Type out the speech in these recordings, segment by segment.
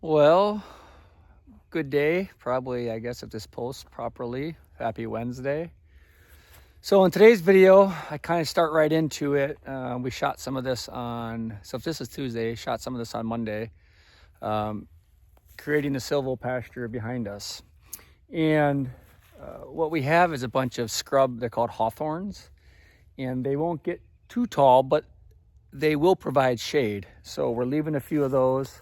Well, good day. Probably, I guess, if this posts properly. Happy Wednesday. So in today's video, I kind of start right into it. We shot some of this on, so if this is Tuesday, shot some of this on Monday, creating the silvopasture behind us. And what we have is a bunch of scrub, they're called hawthorns, and they won't get too tall, but they will provide shade. So we're leaving a few of those.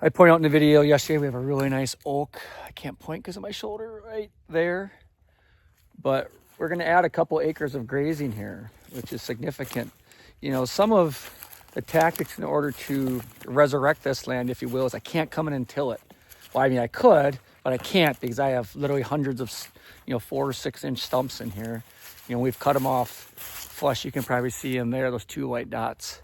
I pointed out in the video yesterday, we have a really nice oak. I can't point because of my shoulder right there, but we're gonna add a couple acres of grazing here, which is significant. You know, some of the tactics in order to resurrect this land, if you will, is I can't come in and till it. Well, I mean, I could, but I can't because I have literally hundreds of, 4 or 6 inch stumps in here. You know, we've cut them off flush. You can probably see them there, those 2 white dots.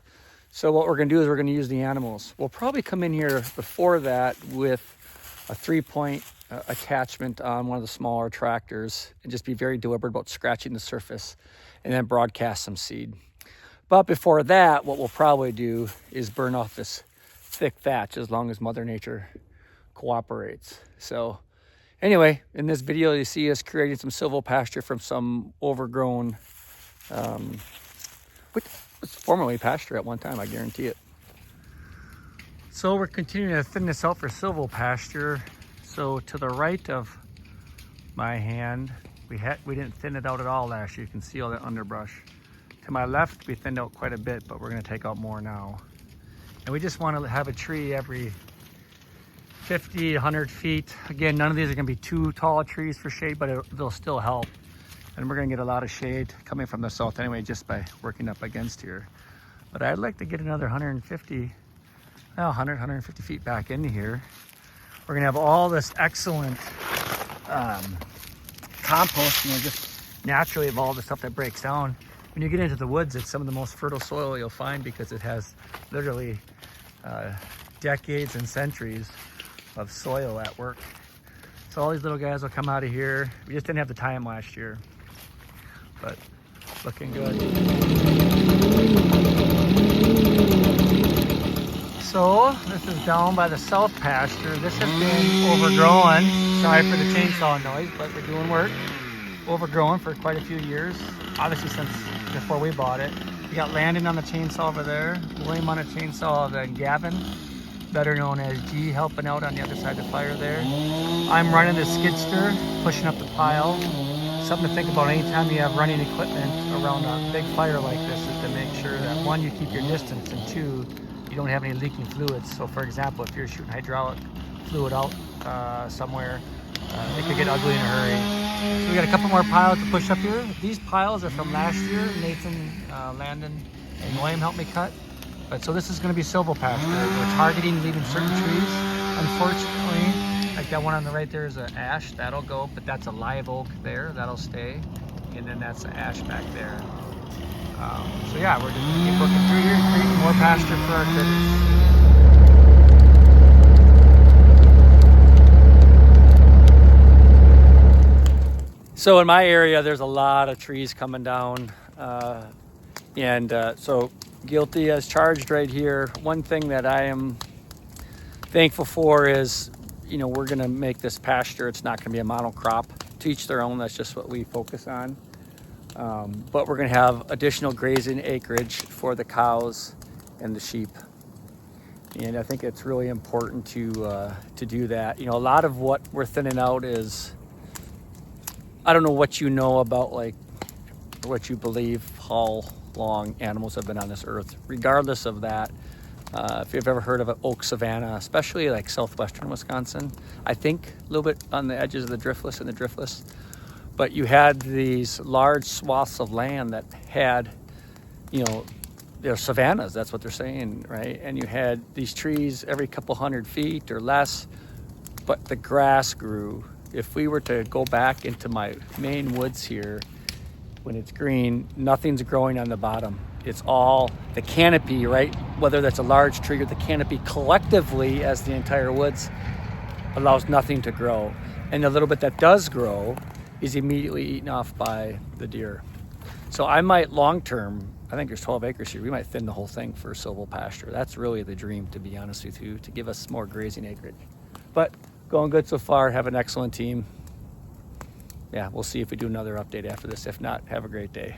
So what we're gonna do is we're gonna use the animals. We'll probably come in here before that with a 3-point attachment on one of the smaller tractors and just be very deliberate about scratching the surface and then broadcast some seed. But before that, what we'll probably do is burn off this thick thatch as long as Mother Nature cooperates. So anyway, in this video, you see us creating some silvopasture from some overgrown, which was formerly pasture at one time, I guarantee it. So we're continuing to thin this out for silvopasture. So to the right of my hand, we didn't thin it out at all last year. You can see all that underbrush. To my left, we thinned out quite a bit, but we're gonna take out more now. And we just wanna have a tree every 50, 100 feet. Again, none of these are gonna be too tall trees for shade, but they'll still help. And we're gonna get a lot of shade coming from the south anyway, just by working up against here. But I'd like to get another 150 feet back into here. We're gonna have all this excellent compost, just naturally of all the stuff that breaks down. When you get into the woods, it's some of the most fertile soil you'll find because it has literally decades and centuries of soil at work. So all these little guys will come out of here. We just didn't have the time last year, but looking good. So this is down by the south pasture. This has been overgrown. Sorry for the chainsaw noise, but we're doing work. Overgrown for quite a few years, obviously since before we bought it. We got Landon on the chainsaw over there, William on a chainsaw, then Gavin, better known as G, helping out on the other side of the fire there. I'm running the skidster, pushing up the pile. Something to think about anytime you have running equipment around a big fire like this is to make sure that 1, you keep your distance, and 2, you don't have any leaking fluids. So for example, if you're shooting hydraulic fluid out somewhere, it could get ugly in a hurry. So we got a couple more piles to push up here. These piles are from last year. Nathan, Landon, and William helped me cut. But so this is going to be silvopasture. We're targeting leaving certain trees. Unfortunately, like that one on the right there is an ash. That'll go, but that's a live oak there. That'll stay. And then that's the ash back there. So yeah, we're just going to keep working through here and creating more pasture for our critters. So in my area, there's a lot of trees coming down, so guilty as charged right here. One thing that I am thankful for is, we're gonna make this pasture. It's not gonna be a monocrop. To each their own, that's just what we focus on. But we're gonna have additional grazing acreage for the cows and the sheep. And I think it's really important to do that. A lot of what we're thinning out is, I don't know what you know about, like, what you believe how long animals have been on this earth. Regardless of that, if you've ever heard of an oak savanna, especially like southwestern Wisconsin, I think a little bit on the edges of the driftless and the driftless, but you had these large swaths of land that had, they're savannas, that's what they're saying, right? And you had these trees every couple 100 feet or less, but the grass grew. If we were to go back into my main woods here, when it's green, nothing's growing on the bottom. It's all the canopy, right? Whether that's a large tree or the canopy collectively as the entire woods allows nothing to grow. And the little bit that does grow is immediately eaten off by the deer. So I might long-term I think there's 12 acres here. We might thin the whole thing for silvopasture. That's really the dream, to be honest with you, to give us more grazing acreage. But going good so far. Have an excellent team. Yeah, we'll see if we do another update after this. If not, have a great day.